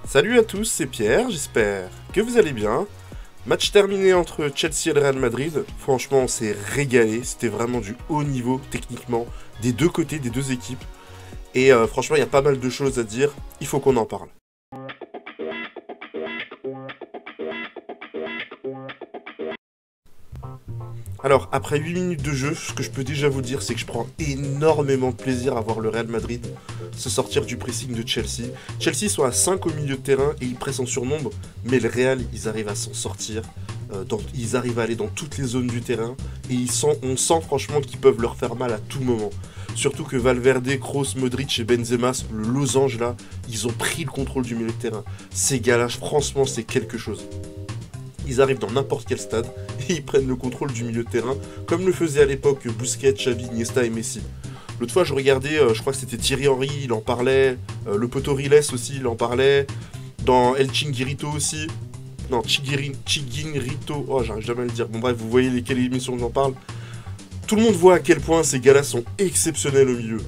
Salut à tous, c'est Pierre, j'espère que vous allez bien. Match terminé entre Chelsea et le Real Madrid. Franchement, on s'est régalé. C'était vraiment du haut niveau, techniquement, des deux côtés, des deux équipes. Et franchement, il y a pas mal de choses à dire. Il faut qu'on en parle. Alors, après 8 minutes de jeu, ce que je peux déjà vous dire, c'est que je prends énormément de plaisir à voir le Real Madrid se sortir du pressing de Chelsea. Chelsea sont à 5 au milieu de terrain et ils pressent en surnombre, mais le Real, ils arrivent à s'en sortir. Ils arrivent à aller dans toutes les zones du terrain et on sent franchement qu'ils peuvent leur faire mal à tout moment. Surtout que Valverde, Kroos, Modric et Benzema, le losange là, ils ont pris le contrôle du milieu de terrain. Ces gars-là, franchement, c'est quelque chose. Ils arrivent dans n'importe quel stade et ils prennent le contrôle du milieu de terrain, comme le faisaient à l'époque Busquets, Xavi, Iniesta et Messi. L'autre fois, je regardais, je crois que c'était Thierry Henry, il en parlait, le poteau Riles aussi, il en parlait, dans El Chinguirito aussi, non, Chiguinrito, oh, j'arrive jamais à le dire, bon bref, vous voyez lesquelles émissions j'en parle. Tout le monde voit à quel point ces gars-là sont exceptionnels au milieu.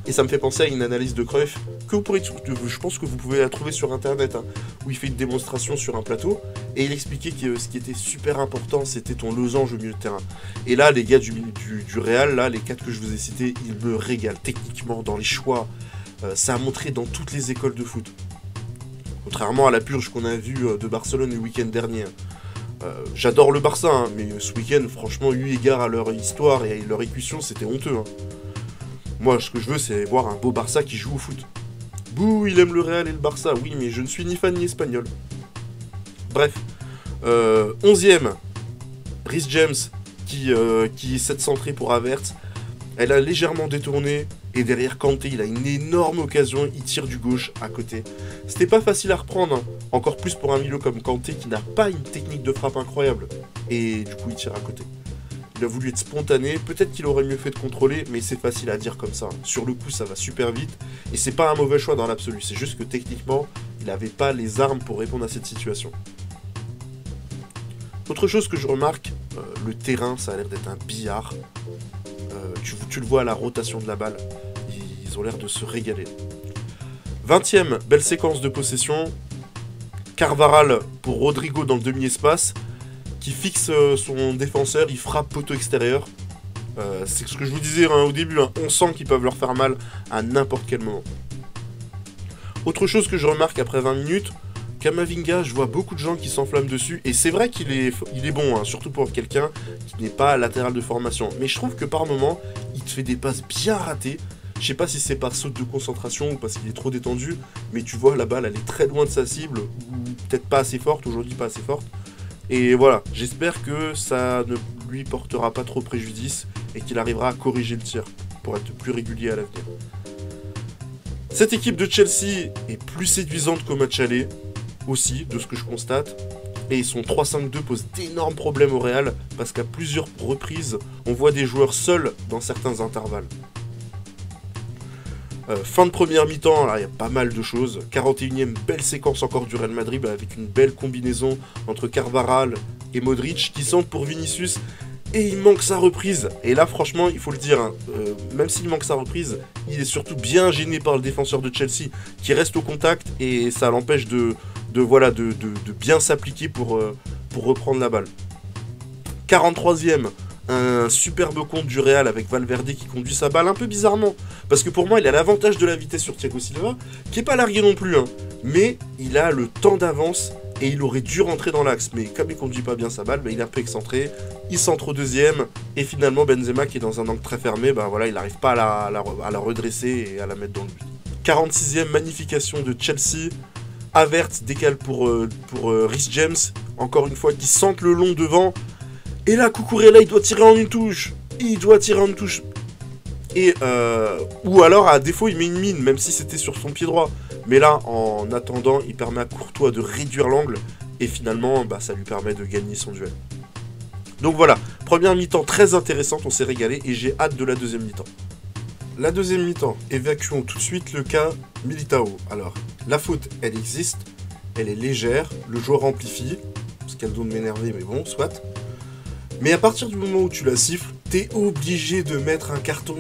Et ça me fait penser à une analyse de Cruyff que vous pourrez, je pense que vous pouvez la trouver sur internet, hein, où il fait une démonstration sur un plateau et il expliquait que ce qui était super important, c'était ton losange au milieu de terrain. Et là, les gars du Real, là, les 4 que je vous ai cités, ils me régalent techniquement dans les choix. Ça a montré dans toutes les écoles de foot. Contrairement à la purge qu'on a vue de Barcelone le week-end dernier. J'adore le Barça, hein, mais ce week-end, franchement, eu égard à leur histoire et à leur écution, c'était honteux. Hein. Moi, ce que je veux, c'est voir un beau Barça qui joue au foot. Bouh, il aime le Real et le Barça. Oui, mais je ne suis ni fan ni espagnol. Bref. 11ème. Reece James, qui essaie de centrer pour Havertz. Elle a légèrement détourné. Et derrière Kanté, il a une énorme occasion. Il tire du gauche à côté. C'était pas facile à reprendre. Hein. Encore plus pour un milieu comme Kanté qui n'a pas une technique de frappe incroyable. Et du coup, il tire à côté. Il a voulu être spontané, peut-être qu'il aurait mieux fait de contrôler, mais c'est facile à dire comme ça. Sur le coup, ça va super vite, et c'est pas un mauvais choix dans l'absolu, c'est juste que techniquement, il n'avait pas les armes pour répondre à cette situation. Autre chose que je remarque, le terrain, ça a l'air d'être un billard. Tu le vois à la rotation de la balle, ils ont l'air de se régaler. 20ème, belle séquence de possession. Carvajal pour Rodrigo dans le demi-espace. Qui fixe son défenseur, il frappe poteau extérieur. C'est ce que je vous disais hein, au début, hein, on sent qu'ils peuvent leur faire mal à n'importe quel moment. Autre chose que je remarque après 20 minutes, Camavinga, je vois beaucoup de gens qui s'enflamment dessus, et c'est vrai qu'il est bon, hein, surtout pour quelqu'un qui n'est pas latéral de formation. Mais je trouve que par moment, il te fait des passes bien ratées. Je sais pas si c'est par saute de concentration ou parce qu'il est trop détendu, mais tu vois, la balle, elle est très loin de sa cible, ou peut-être pas assez forte, aujourd'hui pas assez forte. Et voilà, j'espère que ça ne lui portera pas trop préjudice et qu'il arrivera à corriger le tir pour être plus régulier à l'avenir. Cette équipe de Chelsea est plus séduisante qu'au match aller, aussi, de ce que je constate. Et son 3-5-2 pose d'énormes problèmes au Real parce qu'à plusieurs reprises, on voit des joueurs seuls dans certains intervalles. Fin de première mi-temps, il y a pas mal de choses. 41ème, belle séquence encore du Real Madrid avec une belle combinaison entre Carvajal et Modric qui centre pour Vinicius et il manque sa reprise. Et là, franchement, il faut le dire, hein, même s'il manque sa reprise, il est surtout bien gêné par le défenseur de Chelsea qui reste au contact et ça l'empêche de bien s'appliquer pour reprendre la balle. 43ème. Un superbe compte du Real avec Valverde qui conduit sa balle un peu bizarrement. Parce que pour moi, il a l'avantage de la vitesse sur Thiago Silva, qui est pas largué non plus. Hein. Mais il a le temps d'avance et il aurait dû rentrer dans l'axe. Mais comme il conduit pas bien sa balle, il est un peu excentré. Il centre au deuxième. Et finalement, Benzema, qui est dans un angle très fermé, voilà, il n'arrive pas à la redresser et à la mettre dans le but. 46ème magnification de Chelsea. Havertz décale pour Reece James. Encore une fois, qui centre le long devant. Et là, Cucurella, il doit tirer en une touche. Il doit tirer en une touche. Et ou alors, à défaut, il met une mine, même si c'était sur son pied droit. Mais là, en attendant, il permet à Courtois de réduire l'angle. Et finalement, ça lui permet de gagner son duel. Donc voilà, première mi-temps très intéressante, on s'est régalé. Et j'ai hâte de la deuxième mi-temps. La deuxième mi-temps, évacuons tout de suite le cas Militao. Alors, la faute, elle existe. Elle est légère. Le joueur amplifie. Ce qu'elle doit m'énerver, mais bon, soit. Mais à partir du moment où tu la siffles, t'es obligé de mettre un carton.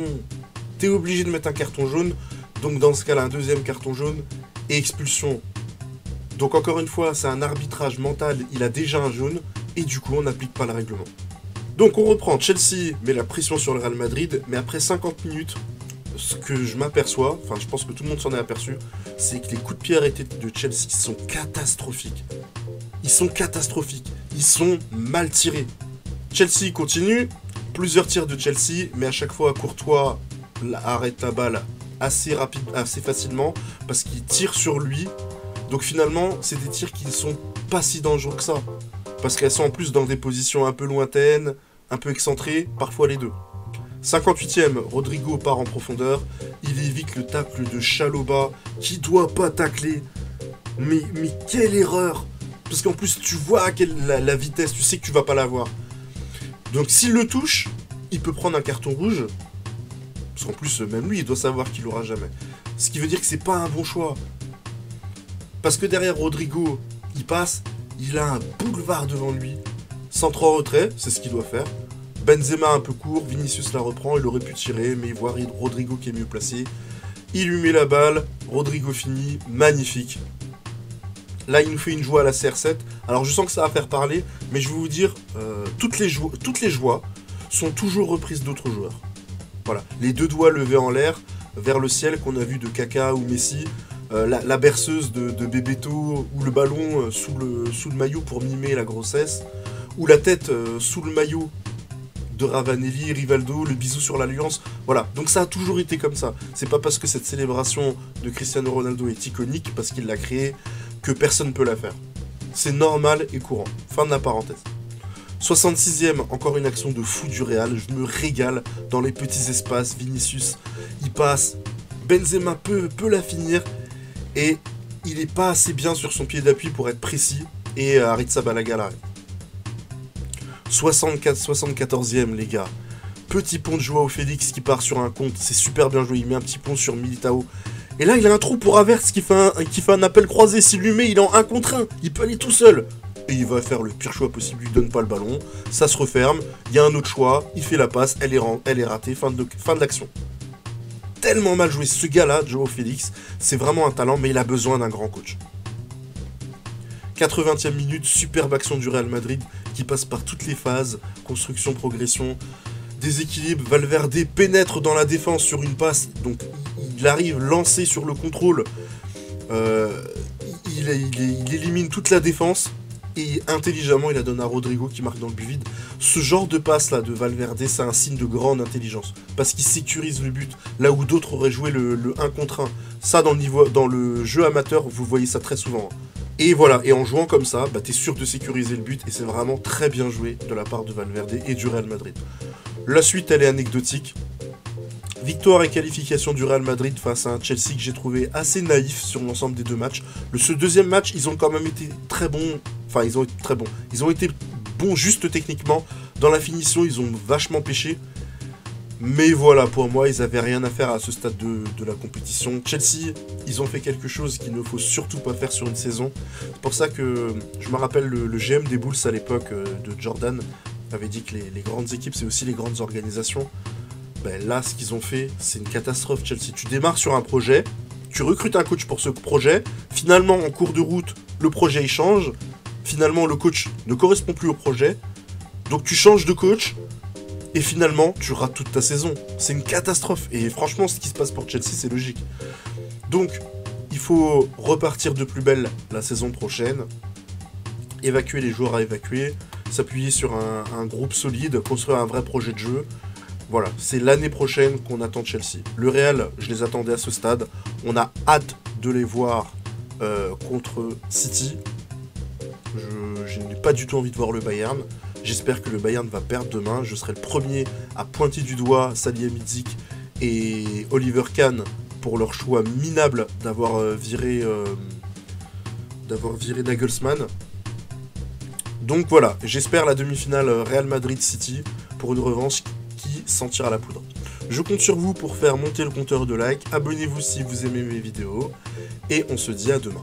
T'es obligé de mettre un carton jaune. Donc dans ce cas-là, un deuxième carton jaune et expulsion. Donc encore une fois, c'est un arbitrage mental, il a déjà un jaune, et du coup on n'applique pas le règlement. Donc on reprend, Chelsea met la pression sur le Real Madrid, mais après 50 minutes, ce que je m'aperçois, enfin je pense que tout le monde s'en est aperçu, c'est que les coups de pied arrêtés de Chelsea sont catastrophiques. Ils sont catastrophiques, ils sont mal tirés. Chelsea continue, plusieurs tirs de Chelsea, mais à chaque fois Courtois arrête la balle assez facilement, parce qu'il tire sur lui. Donc finalement, c'est des tirs qui ne sont pas si dangereux que ça. Parce qu'elles sont en plus dans des positions un peu lointaines, un peu excentrées, parfois les deux. 58e, Rodrigo part en profondeur. Il évite le tacle de Chalobah, qui doit pas tacler. Mais quelle erreur! Parce qu'en plus, tu vois la vitesse, tu sais que tu vas pas l'avoir. Donc s'il le touche, il peut prendre un carton rouge. Parce qu'en plus, même lui, il doit savoir qu'il l'aura jamais. Ce qui veut dire que c'est pas un bon choix. Parce que derrière Rodrigo, il passe, il a un boulevard devant lui. Centre en retrait, c'est ce qu'il doit faire. Benzema un peu court, Vinicius la reprend, il aurait pu tirer, mais il voit Rodrigo qui est mieux placé. Il lui met la balle, Rodrigo finit, magnifique. Là, il nous fait une joie à la CR7. Alors, je sens que ça va faire parler, mais je vais vous dire, toutes les joies sont toujours reprises d'autres joueurs. Voilà, les deux doigts levés en l'air, vers le ciel qu'on a vu de Kaka ou Messi, la berceuse de Bebeto, ou le ballon sous le maillot pour mimer la grossesse, ou la tête sous le maillot de Ravanelli, Rivaldo, le bisou sur l'Alliance. Voilà, donc ça a toujours été comme ça. C'est pas parce que cette célébration de Cristiano Ronaldo est iconique, parce qu'il l'a créée, que personne ne peut la faire. C'est normal et courant. Fin de la parenthèse. 66e, encore une action de fou du Real. Je me régale dans les petits espaces. Vinicius, il passe. Benzema peut la finir. Et il n'est pas assez bien sur son pied d'appui pour être précis. Et Arrizabalaga l'arrête. 74e, les gars. Petit pont de Joao Félix qui part sur un compte. C'est super bien joué. Il met un petit pont sur Militao. Et là, il a un trou pour Havertz qui fait un appel croisé. S'il lui met, il est en 1 contre 1. Il peut aller tout seul. Et il va faire le pire choix possible. Il lui donne pas le ballon. Ça se referme. Il y a un autre choix. Il fait la passe. Elle est ratée. Fin de l'action. Tellement mal joué. Ce gars-là, Joao Félix, c'est vraiment un talent, mais il a besoin d'un grand coach. 80e minute. Superbe action du Real Madrid qui passe par toutes les phases. Construction, progression, déséquilibre. Valverde pénètre dans la défense sur une passe. Donc, il arrive lancé sur le contrôle. Il élimine toute la défense. Et intelligemment, il la donne à Rodrigo qui marque dans le but vide. Ce genre de passe là de Valverde, c'est un signe de grande intelligence. Parce qu'il sécurise le but. Là où d'autres auraient joué le 1 contre 1. Ça, dans le jeu amateur, vous voyez ça très souvent. Et voilà, et en jouant comme ça, bah, t'es sûr de sécuriser le but. Et c'est vraiment très bien joué de la part de Valverde et du Real Madrid. La suite, elle est anecdotique. Victoire et qualification du Real Madrid face à un Chelsea que j'ai trouvé assez naïf sur l'ensemble des deux matchs. Ce deuxième match, ils ont quand même été très bons. Enfin, ils ont été très bons. Ils ont été bons juste techniquement. Dans la finition, ils ont vachement pêché. Mais voilà, pour moi, ils n'avaient rien à faire à ce stade de la compétition. Chelsea, ils ont fait quelque chose qu'il ne faut surtout pas faire sur une saison. C'est pour ça que je me rappelle le GM des Bulls à l'époque de Jordan avait dit que les grandes équipes, c'est aussi les grandes organisations. Ben là, ce qu'ils ont fait, c'est une catastrophe, Chelsea. Tu démarres sur un projet, tu recrutes un coach pour ce projet, finalement, en cours de route, le projet, il change, finalement, le coach ne correspond plus au projet, donc tu changes de coach, et finalement, tu rates toute ta saison. C'est une catastrophe, et franchement, ce qui se passe pour Chelsea, c'est logique. Donc, il faut repartir de plus belle la saison prochaine, évacuer les joueurs à évacuer, s'appuyer sur un groupe solide, construire un vrai projet de jeu. Voilà, c'est l'année prochaine qu'on attend Chelsea. Le Real, je les attendais à ce stade. On a hâte de les voir contre City. Je n'ai pas du tout envie de voir le Bayern. J'espère que le Bayern va perdre demain. Je serai le premier à pointer du doigt Salihamidzic et Oliver Kahn pour leur choix minable d'avoir viré Nagelsmann. Donc voilà, j'espère la demi-finale Real Madrid-City pour une revanche qui sentira la poudre. Je compte sur vous pour faire monter le compteur de likes. Abonnez-vous si vous aimez mes vidéos. Et on se dit à demain.